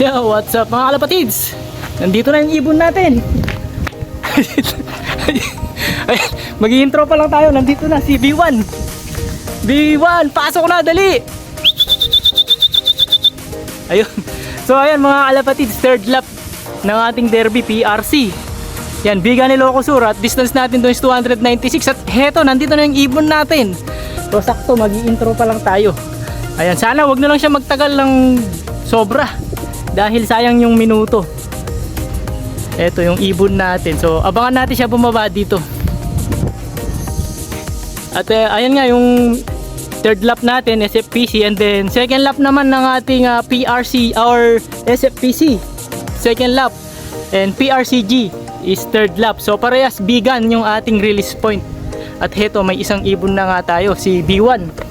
Yo, what's up mga kalapatids? Nandito na yung ibon natin. Mag-i-intro pa lang tayo. Nandito na si B1. B1, pasok na, dali. Ayun. So ayan mga kalapatids, third lap ng ating derby PRC. Yan, Bigan Ilocos Sur. At distance natin doon is 296. At heto, nandito na yung ibon natin. So sakto, mag-i-intro pa lang tayo. Ayan, sana wag na lang siya magtagal ng sobra dahil sayang yung minuto. Ito yung ibon natin. So abangan natin siya bumaba dito. At ayan nga yung third lap natin SFPC, and then second lap naman ng ating PRC or SFPC second lap, and PRCG is third lap. So parehas bigan yung ating release point. At heto, may isang ibon na nga tayo, si B1.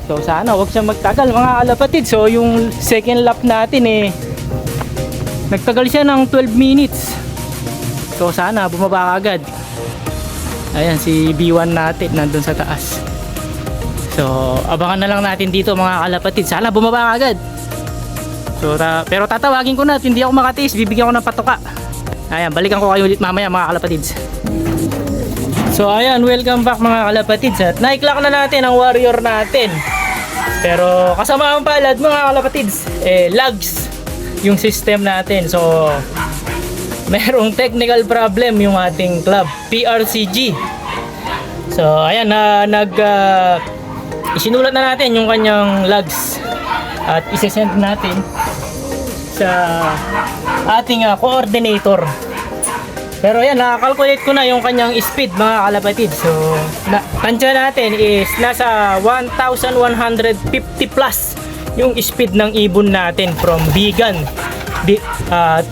So sana wag siya magtagal mga kalapatid. So yung second lap natin nagtagal siya ng 12 minutes. So sana bumaba agad. Ayan si B1 natin nandun sa taas. So abangan na lang natin dito mga kalapatid. Sana bumaba agad. So pero tatawagin ko na at hindi ako makatiis, bibigyan ko ng patoka. Ayan, balikan ko kayo ulit mamaya mga kalapatids. So ayan, welcome back mga kalapatids. At na-clock na natin ang warrior natin. Pero kasama ang palad mga kalapatids, lags yung system natin. So merong technical problem yung ating club PRCG. So ayan, isinulat na natin yung kanyang lags at isesend natin sa ating coordinator. Pero ayan, nakakalculate ko na yung kanyang speed mga kalapatid. So tansya natin is nasa 1,150 plus yung speed ng ibon natin from Bigan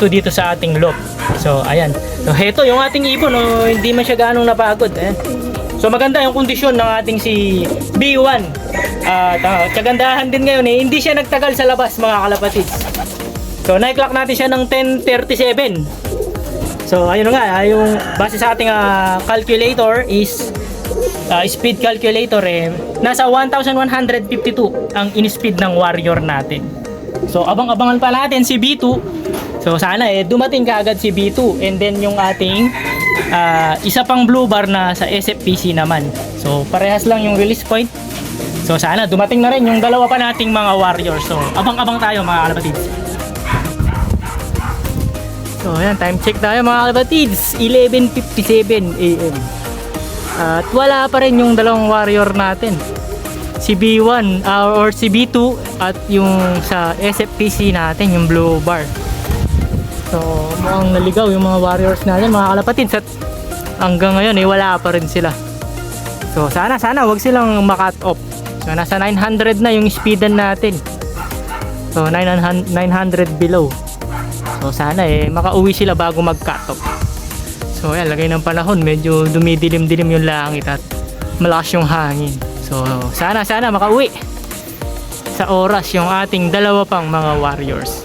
to dito sa ating loop. So ayan, so heto yung ating ibon, hindi man siya ganong napagod. So maganda yung kondisyon ng ating si B1. Kagandahan din ngayon hindi siya nagtagal sa labas mga kalapatid. So na-clock natin siya ng 10:37. So ayun nga, yung base sa ating calculator is speed calculator nasa 1,152 ang in-speed ng warrior natin. So abang-abangan pa natin si B2. So sana dumating kaagad si B2, and then yung ating isa pang blue bar na sa SFPC naman. So parehas lang yung release point. So sana dumating na rin yung dalawa pa nating mga warriors. So abang-abang tayo mga kalapatids. So ayan, time check tayo mga kalapatids, 11:57 AM. At wala pa rin yung dalawang warrior natin, si B1 or si B2 at yung sa SFPC natin, yung blue bar. So mukhang naligaw yung mga warriors natin mga kalapatids, at hanggang ngayon wala pa rin sila. So sana wag silang makat off. So nasa 900 na yung speedan natin. So 900 below. So sana makauwi sila bago mag-cut off. So ayan, lagay ng panahon, medyo dumidilim-dilim yung langit at malakas yung hangin. So sana makauwi sa oras yung ating dalawa pang mga warriors.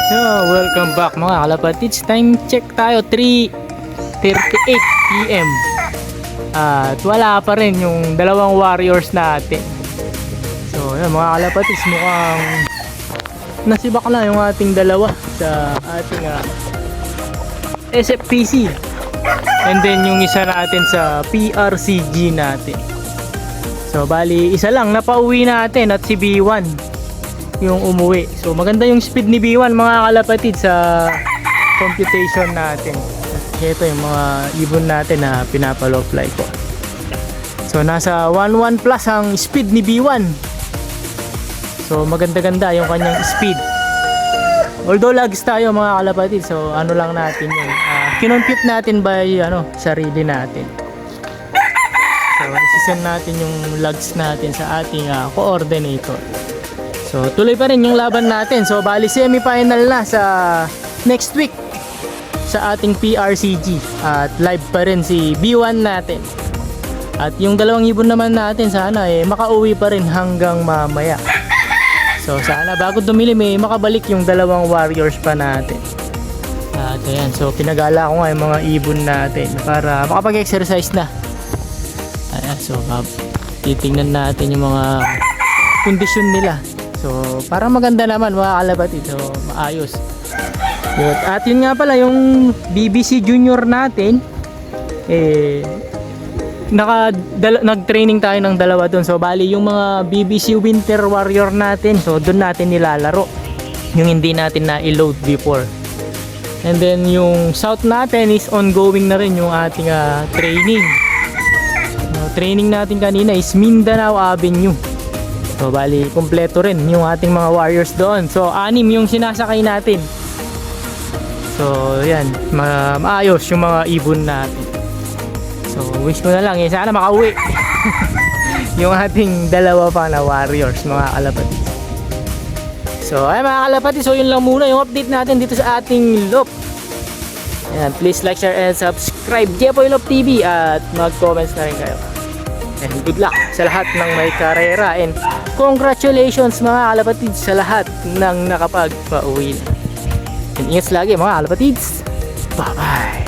So welcome back mga kalapatids. Time check tayo, 3:38 PM. At wala pa rin yung dalawang warriors natin. So ayan mga kalapatids, mukhang nasibak na yung ating dalawa sa ating SFPC, and then yung isa natin sa PRCG natin. So bali isa lang napauwi natin at si B1 yung umuwi. So maganda yung speed ni B1 mga kalapatid sa computation natin. Ito yung mga ibon natin na pinapalow fly ko. So nasa 11 plus ang speed ni B1. So maganda-ganda yung kanyang speed. Although lags tayo mga kalapatid, so ano lang natin yun, kinompute natin by sarili natin. So isisend natin yung lags natin sa ating coordinator. So tuloy pa rin yung laban natin. So bali semi-final na sa next week sa ating PRCG, at live pa rin si B1 natin. At yung dalawang ibon naman natin sana makauwi pa rin hanggang mamaya. So sana bago dumilim makabalik yung dalawang warriors pa natin. At ayan, so pinagala ko nga yung mga ibon natin para makapag-exercise na. Ayan, so titingnan natin yung mga kondisyon nila. So, parang maganda naman mga kalapatid. So, maayos. Yun. At yun nga pala, yung BBC Junior natin, nag-training tayo ng dalawa dun. So, bali yung mga BBC Winter Warrior natin, so dun natin nilalaro. Yung hindi natin na-load before. And then, yung South natin is ongoing na rin yung ating training. Training natin kanina is Mindanao Avenue. So, bali, kompleto rin yung ating mga warriors doon. So, 6 yung sinasakay natin. So, yan. Maayos yung mga ibon natin. So, wish ko na lang sana makauwi. Yung ating dalawa pa na warriors, mga kalapatid. So, ay mga kalapatid, so yun lang muna yung update natin dito sa ating loop. Ayan, please like, share, and subscribe Jepoy Loop TV at mag-comments na rin kayo. And good luck sa lahat ng may karera and congratulations mga kalapatid sa lahat ng nakapagpa-uwi na. And ingat lagi mga kalapatids. Bye-bye!